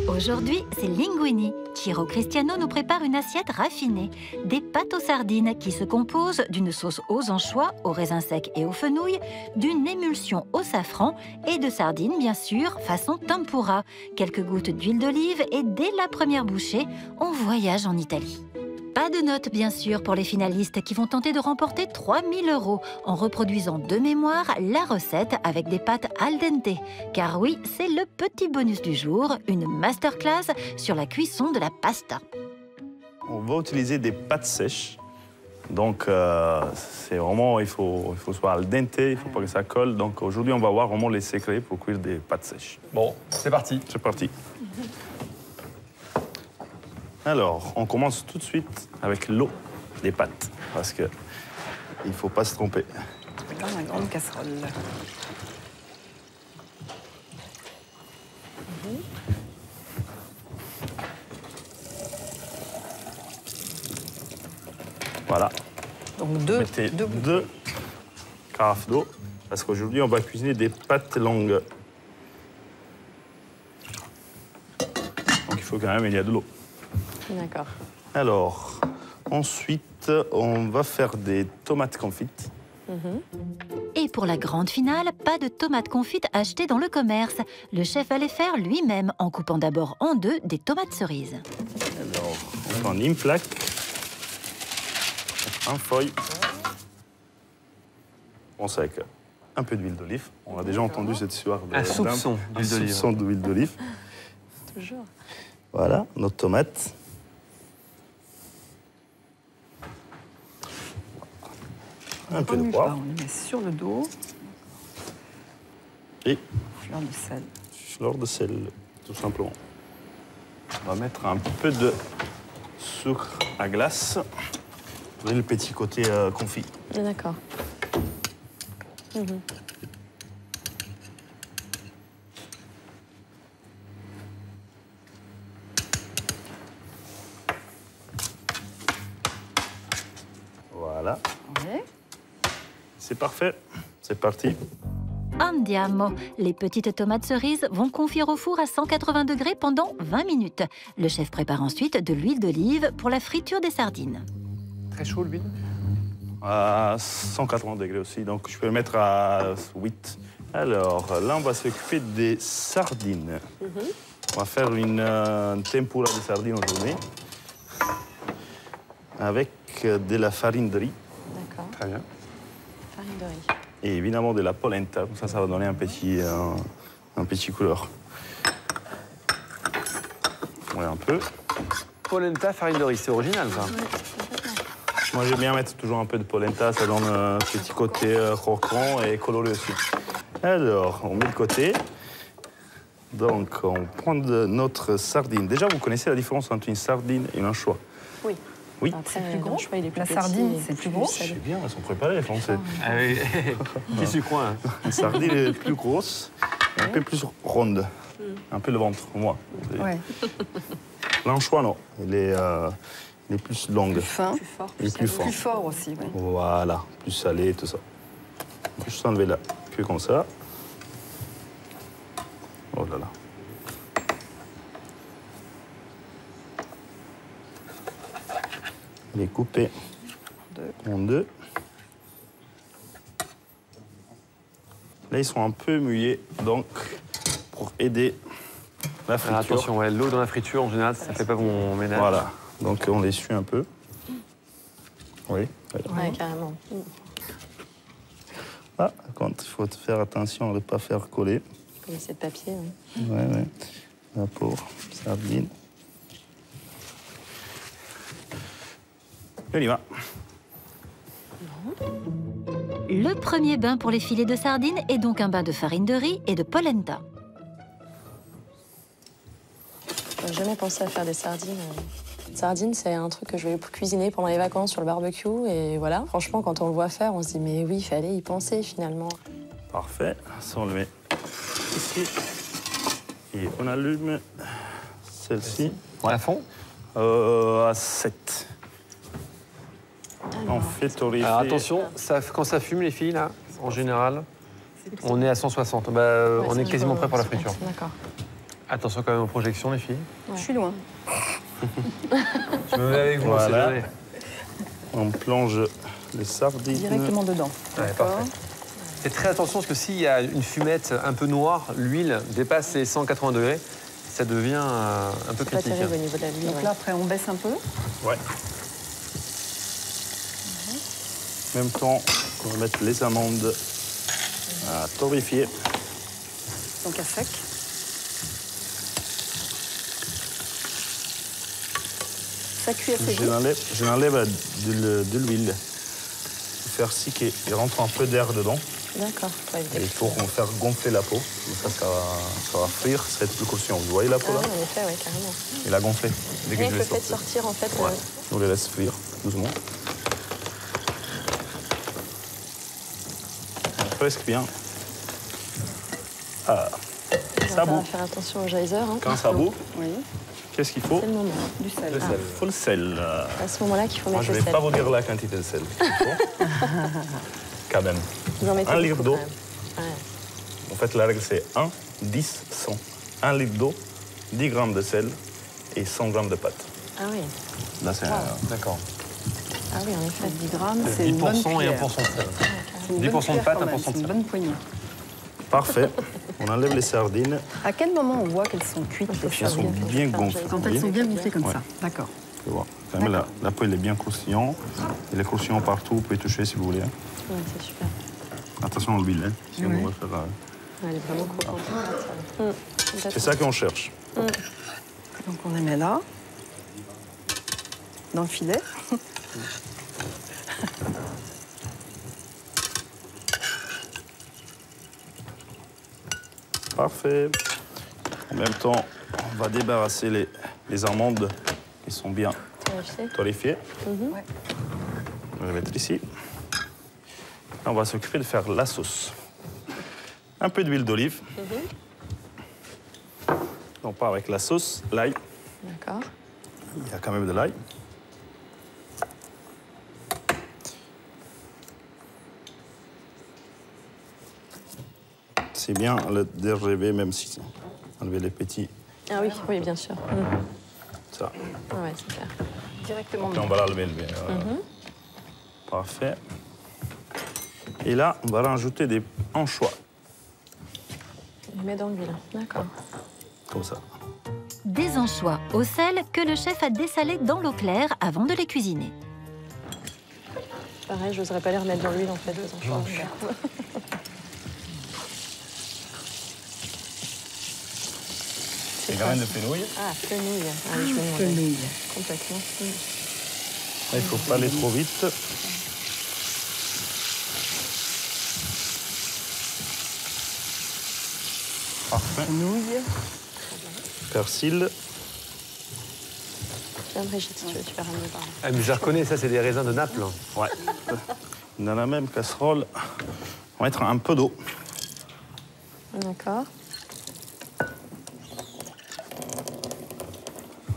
Aujourd'hui, c'est linguini. Ciro Cristiano nous prépare une assiette raffinée. Des pâtes aux sardines qui se composent d'une sauce aux anchois, aux raisins secs et aux fenouils, d'une émulsion au safran et de sardines, bien sûr, façon tempura. Quelques gouttes d'huile d'olive et dès la première bouchée, on voyage en Italie. Pas de notes, bien sûr, pour les finalistes qui vont tenter de remporter 3 000 € en reproduisant de mémoire la recette avec des pâtes al dente. Car oui, c'est le petit bonus du jour, une masterclass sur la cuisson de la pasta. On va utiliser des pâtes sèches. Donc, c'est vraiment, il faut soit al dente, il ne faut pas que ça colle. Donc, aujourd'hui, on va voir vraiment les secrets pour cuire des pâtes sèches. Bon, c'est parti. C'est parti. Alors, on commence tout de suite avec l'eau des pâtes, parce qu'il ne faut pas se tromper. Dans une grande casserole. Voilà. Donc Mettez deux carafes d'eau, parce qu'aujourd'hui, on va cuisiner des pâtes longues. Donc, il faut quand même qu'il y ait de l'eau. D'accord. Alors, ensuite, on va faire des tomates confites. Et pour la grande finale, pas de tomates confites achetées dans le commerce. Le chef va les faire lui-même en coupant d'abord en deux des tomates cerises. Alors, on prend une plaque, un feuille. On sait avec un peu d'huile d'olive. On a déjà entendu cette histoire. Un soupçon d'huile d'olive. Un soupçon d'huile d'olive. Toujours. Voilà, notre tomate. Un peu de poivre. On les met sur le dos. Et Fleur de sel. fleur de sel, tout simplement. On va mettre un peu de sucre à glace. Vous voyez le petit côté confit. D'accord. Voilà, Ouais. c'est parfait. C'est parti. Andiamo! Les petites tomates cerises vont confire au four à 180 degrés pendant 20 minutes. Le chef prépare ensuite de l'huile d'olive pour la friture des sardines. Très chaud l'huile. À 180 degrés aussi, donc je peux le mettre à 8. Alors là, on va s'occuper des sardines. On va faire une tempura de sardines aujourd'hui avec de la farine de riz D'accord. Très bien. Farine de riz. et évidemment de la polenta. Comme ça va donner un petit couleur. Ouais, un peu. Polenta, farine de riz, c'est original ça. Moi, j'aime bien mettre toujours un peu de polenta, ça donne un petit côté croquant et coloré aussi. Alors, on met de côté. Donc, on prend notre sardine. Déjà, vous connaissez la différence entre une sardine et une anchois? Oui. Oui. C'est plus gros. La petit sardine, et c'est plus gros. C'est bien, ils sont préparés, les Français. Ah oui. Qui suit quoi hein. Une sardine est plus grosse, et un peu plus ronde. Un peu le ventre, moi. Ouais. L'anchois, non. Il est plus longue. Plus fin. Plus fort. Et plus fort. Plus fort aussi, oui. Voilà, plus salé et tout ça. On peut juste enlever la queue comme ça. Oh là là. Les couper en deux. Là, ils sont un peu mouillés, donc pour aider la friture. Alors, attention, ouais, l'eau dans la friture, en général, ça fait pas bon ménage. Voilà, donc on les suit un peu. Oui. Voilà. Ouais, carrément. Ah, quand il faut faire attention à ne pas faire coller. Comme c'est de papier. Oui. Ouais. La pauvre sardine. On y va. Le premier bain pour les filets de sardines est donc un bain de farine de riz et de polenta. J'ai jamais pensé à faire des sardines. Sardines, c'est un truc que je vais cuisiner pendant les vacances sur le barbecue. Et voilà, franchement, quand on le voit faire, on se dit, mais oui, il fallait y penser finalement. Parfait. Ça, on le met ici. Et on allume celle-ci. Ouais. À fond. À 7. On fait torréfier. Alors attention, quand ça fume les filles, là, en général, on est à 160. On est quasiment prêt pour la friture. D'accord. Attention quand même aux projections, les filles. Je suis loin. Je me mets avec vous, Voilà. c'est jamais. On plonge les sardines. Directement dedans. Ouais, parfait. Faites très attention parce que s'il y a une fumette un peu noire, l'huile dépasse les 180 degrés, ça devient un peu C'est pas critique. terrible au niveau de la l'huile. Donc là, après, on baisse un peu. Ouais. En même temps, on va mettre les amandes à torréfier. Donc à sec. Ça cuit assez vite. Je l'enlève de l'huile. Faire siquer. Il rentre un peu d'air dedans. D'accord. Ouais, Et il faut faire gonfler la peau. Comme ça va frire, ça va être plus croustillant. Vous voyez la peau Ah là? oui, en effet, oui, carrément. Il a gonflé. Dès que Mais je il l'ai faut peut-être sorti. sortir, en fait. Ouais. On les laisse frire doucement. Presque bien. Ah. Ça On va bout. faire attention au geyser. Hein. Quand ça bout, Oui, qu'est-ce qu'il faut? C'est le moment. du sel. Le sel. Il faut le sel. À ce moment-là qu'il faut Moi, mettre je ne le vais sel. pas vous dire la quantité de sel qu'il faut. Quand même. Vous en mettez 1 litre beaucoup, d'eau. quand même. Ouais. En fait, la règle, c'est 1, 10, 100. 1 litre d'eau, 10 grammes de sel et 100 grammes de pâte. Ah oui. Là, c'est D'accord. Ah oui, en effet. 10 grammes, c'est une bonne 10% et cuillère. 1% de sel. C'est une 10% bonne de cuillère pâte, quand même, 1% de c'est une sel. bonne poignée. parfait. On enlève les sardines. À quel moment on voit qu'elles sont cuites les Elles sont sardines? bien gonflées. Quand elles sont bien gonflées comme Ouais. ça. D'accord. Tu vois. Quand même, la peau, elle est bien croustillante. Il est croustillant partout. Vous pouvez toucher si vous voulez. Ouais, c'est super. Attention à l'huile. Hein. Si Ouais. on va faire, Elle est vraiment croquante. c'est ça qu'on cherche. Donc on les met là, dans le filet. Parfait. En même temps, on va débarrasser les amandes qui sont bien torréfiées. Ouais. On va les mettre ici. On va s'occuper de faire la sauce. Un peu d'huile d'olive. On part avec la sauce, l'ail. D'accord. Il y a quand même de l'ail. C'est bien le dérêver, même si enlever les petits. Ah oui, oui, bien sûr. Ça. Ah ouais, super. Directement Puis on va l'enlever. Parfait. Et là, on va rajouter des anchois, On les met dans l'huile. D'accord. comme ça. Des anchois au sel que le chef a dessalés dans l'eau claire avant de les cuisiner. Pareil, je n'oserais pas les remettre dans l'huile, en fait, les anchois. Des graines de fenouil. Ah, fenouil. Ah oui, je me demandais. Fenouil. Complètement. Il ne faut pas aller trop vite. Parfait. Fenouil. Persil. Tiens, Brigitte, si tu veux, tu vas ramener par là. Ah, mais je la reconnais, ça, c'est des raisins de Naples. Ouais. Dans la même casserole, on va mettre un peu d'eau. D'accord.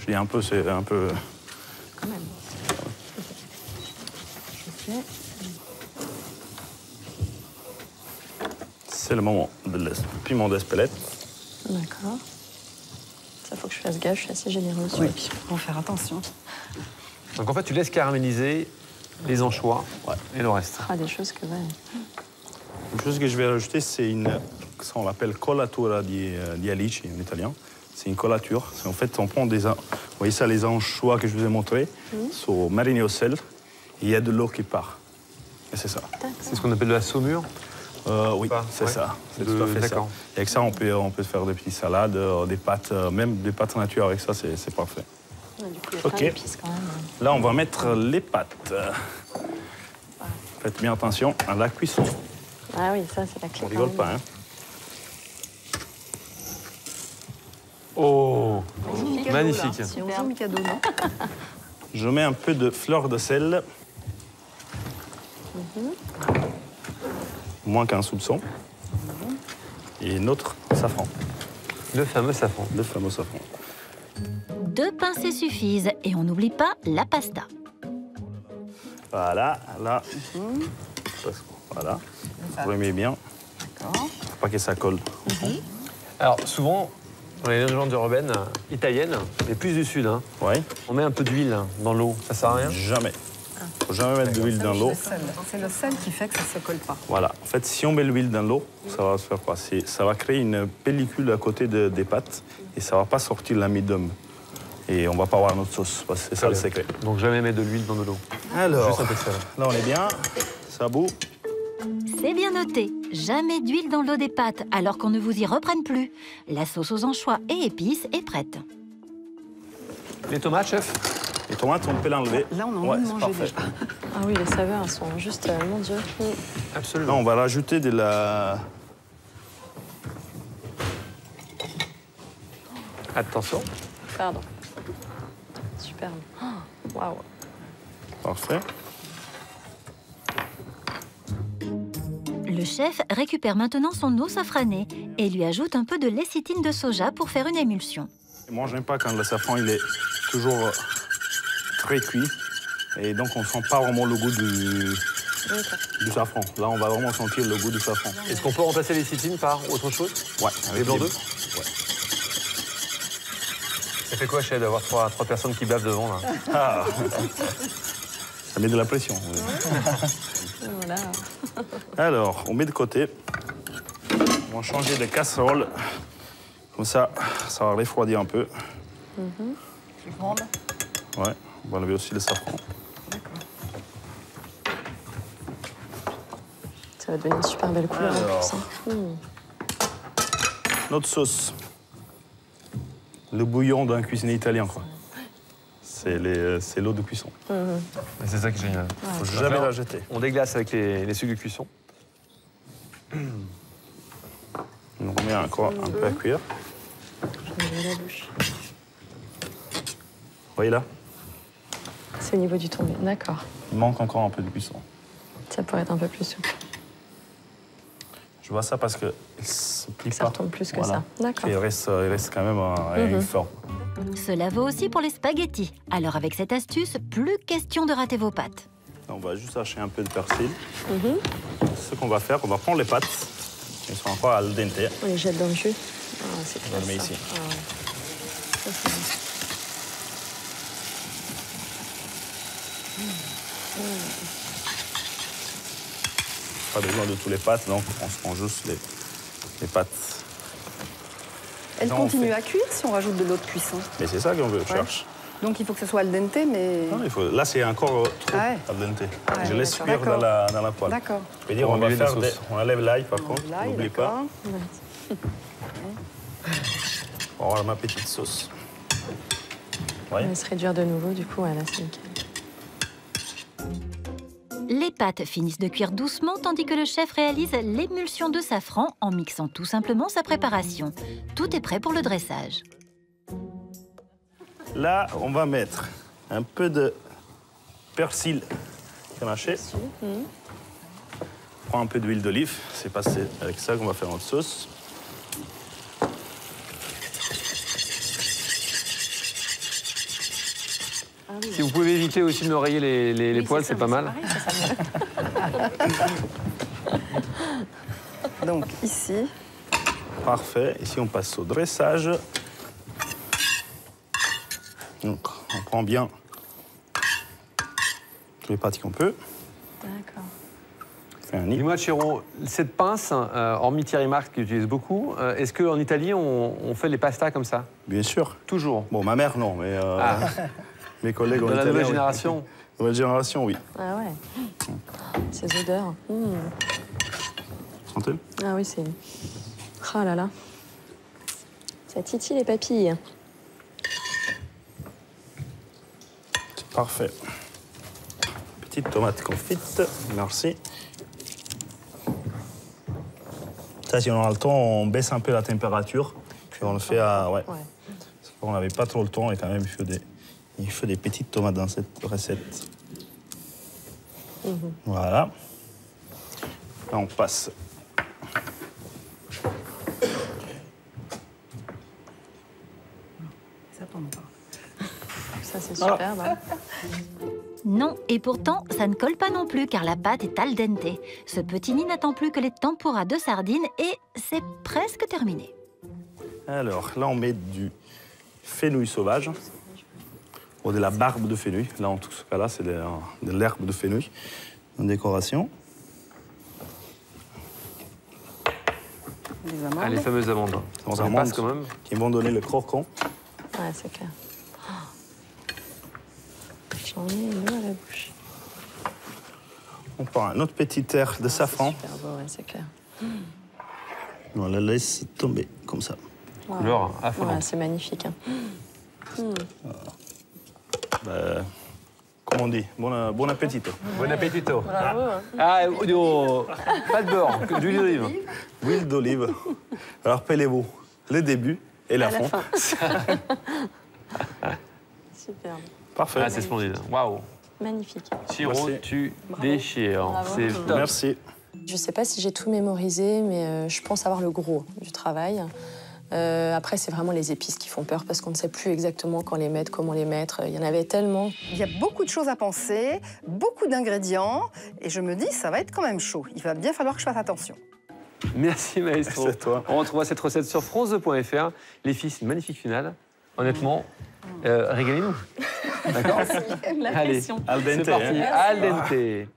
Je dis un peu, c'est un peu. Quand même. Ok. C'est le moment de le piment d'Espelette. D'accord. Ça, faut que je fasse gaffe, je suis assez généreuse. Oui, faut faire attention. Donc en fait, tu laisses caraméliser les anchois et le reste. Ah, des choses que, ouais. Une chose que je vais rajouter, c'est ça on l'appelle collatura di alici en italien. C'est une collature. En fait, on prend vous voyez ça, les anchois que je vous ai montrés, sont marinés au sel, et il y a de l'eau qui part. Et c'est ça. C'est ce qu'on appelle de la saumure. Oui, Pas, c'est ouais. ça. C'est tout à fait ça. D'accord. Et avec ça, on peut faire des petites salades, des pâtes, même des pâtes nature avec ça, c'est parfait. Ouais, du coup, il y a Ok. plein d'épices quand même. Là, on va mettre les pâtes. Faites bien attention à la cuisson. Ah oui, ça, c'est la clé. On quand rigole même. pas, hein. Oh, Mikado, magnifique. là. Si on joue Mikado, non? Je mets un peu de fleur de sel. Moins qu'un soupçon. Et notre safran, Le fameux safran. le fameux safran. 2 pincées suffisent et on n'oublie pas la pasta. Voilà, là. Voilà. Vous remettez bien. D'accord. Faut pas que ça colle. Alors souvent, Dans les légendes urbaines italiennes, mais plus du sud, hein, Ouais. on met un peu d'huile dans l'eau. Ça sert à rien? Jamais. Faut jamais mettre de l'huile dans l'eau. C'est le sel qui fait que ça ne se colle pas. Voilà. En fait, si on met l'huile dans l'eau, ça va se faire quoi? Ça va créer une pellicule à côté des pâtes et ça va pas sortir l'amidum. Et on va pas avoir notre sauce. C'est ça le secret. Donc jamais mettre de l'huile dans de l'eau. Alors, Juste un peu de sel. là on est bien. Ça bout. C'est bien noté. Jamais d'huile dans l'eau des pâtes, alors qu'on ne vous y reprenne plus. La sauce aux anchois et épices est prête. Les tomates, chef? Les tomates, on peut l'enlever. Là, on a envie Ouais, de c'est manger parfait. déjà. Ah oui, les saveurs, elles sont juste, mon Dieu. Là, Absolument. on va rajouter de la... Attention. Pardon. Superbe. Oh, waouh. Parfait. Le chef récupère maintenant son eau safranée et lui ajoute un peu de lécithine de soja pour faire une émulsion. Moi, j'aime pas quand le safran il est toujours très cuit. Et donc, on sent pas vraiment le goût du safran. Là, on va vraiment sentir le goût du safran. Est-ce qu'on peut remplacer les citines par autre chose? Ouais. Les blancs d'œufs? Ouais. Ça fait quoi, chef, d'avoir trois personnes qui bavent devant, là? Ah. Ça met de la pression. Voilà. Alors, on met de côté. On va changer de casserole. Comme ça, ça va refroidir un peu. Plus grande. Ouais. On va enlever aussi le safran. Ça va devenir une super belle couleur en Alors. plus. Hein. Notre sauce. Le bouillon d'un cuisinier italien, quoi. C'est l'eau de cuisson. C'est ça qui est génial. Faut jamais la jeter. On déglace avec les sucres de cuisson. On remet encore un peu à cuire. J'en ai la bouche. Vous voyez là? C'est au niveau du tombé. D'accord. Il manque encore un peu de cuisson. Ça pourrait être un peu plus souple. Je vois ça parce que il se plie Ça pas. retombe plus que Voilà. ça. D'accord. Et il reste quand même une forme. Cela vaut aussi pour les spaghettis. Alors avec cette astuce, plus question de rater vos pâtes. On va juste hacher un peu de persil. Ce qu'on va faire, on va prendre les pâtes. Elles sont encore al dente. On les jette dans le jus. Ah, c'est On le met classe, ça. ici. Ah ouais. Ça, c'est bon. Pas besoin de tous les pâtes, donc on se prend juste les pâtes. Elle Non, on continue fait- à cuire si on rajoute de l'eau de cuisson. Mais c'est ça qu'on veut, cherche. Donc il faut que ce soit al dente, mais... Non, là, c'est encore trop Ah ouais. al dente. Ouais, Je laisse d'accord. cuire dans la poêle. D'accord. Je veux dire, On on va enlève la faire sauce. on enlève l'ail, par contre. L'ail, N'oublie pas. d'accord. On va avoir ma petite sauce. On Ouais. va se réduire de nouveau, du coup, ouais, là, c'est nickel. Les pâtes finissent de cuire doucement tandis que le chef réalise l'émulsion de safran en mixant tout simplement sa préparation. Tout est prêt pour le dressage. Là, on va mettre un peu de persil canaché. On prend un peu d'huile d'olive. C'est passé avec ça qu'on va faire notre sauce. Si vous pouvez éviter aussi de me rayer les poils, c'est pas mal. Donc ici, Parfait. Ici, on passe au dressage. Donc, on prend bien tous les pâtes qu'on peut. D'accord. On fait un nid. Dis-moi, Chiro, cette pince, hormis Thierry Marx qui utilise beaucoup, est-ce qu'en Italie, on fait les pastas comme ça? Bien sûr. Toujours. Bon, ma mère, non, mais mes collègues en Dans la Italie, nouvelle oui. génération. Nouvelle génération, oui. Ah ouais. Ces odeurs. Sentez? Ah oui, c'est... Oh là là. Ça titille les papilles. C'est parfait. Petite tomate confite, merci. Ça, si on a le temps, on baisse un peu la température. Puis on le fait à... Ouais. Ouais. Parce qu'on n'avait pas trop le temps et quand même, il faut des petites tomates dans cette recette. Voilà. Là, on passe. ça tombe pas. Ça, c'est superbe. Hein. Non, et pourtant, ça ne colle pas non plus car la pâte est al dente. Ce petit nid n'attend plus que les tempuras de sardines et c'est presque terminé. Alors, là, on met du fenouil sauvage, ou de la barbe de fenouil. Là, en tout cas, c'est de l'herbe de fenouil en décoration. Les amandes. Ah, les fameuses amandes. Les Ça amandes passe quand même. qui vont donner le croquant. Ouais, c'est clair. J'en ai une à la bouche. On prend un autre petit air de safran. C'est super beau, ouais, c'est clair. On la laisse tomber comme ça. Wow. Couleur Ouais, affolante. c'est magnifique. Hein. Comme on dit, bon appétit. Bon appétito. Bravo. Hein. Ah, oh, pas de beurre, que d'huile d'olive. Huile d'olive. Alors, rappelez-vous, le début et la À la fin. fin. Superbe. Parfait. Ah, c'est splendide. Waouh. Magnifique. Chiro, Merci. tu déchires. Bravo. C'est top. Merci. Je ne sais pas si j'ai tout mémorisé, mais je pense avoir le gros du travail. Après, c'est vraiment les épices qui font peur parce qu'on ne sait plus exactement quand les mettre, comment les mettre. Il y en avait tellement. Il y a beaucoup de choses à penser, beaucoup d'ingrédients, et je me dis, ça va être quand même chaud. Il va bien falloir que je fasse attention. Merci maestro. C'est à toi. On retrouvera cette recette sur france2.fr. Les filles, c'est une magnifique finale. Honnêtement, régalez-nous. D'accord. La Allez, pression. Al c'est dente. parti. Hein. Al dente.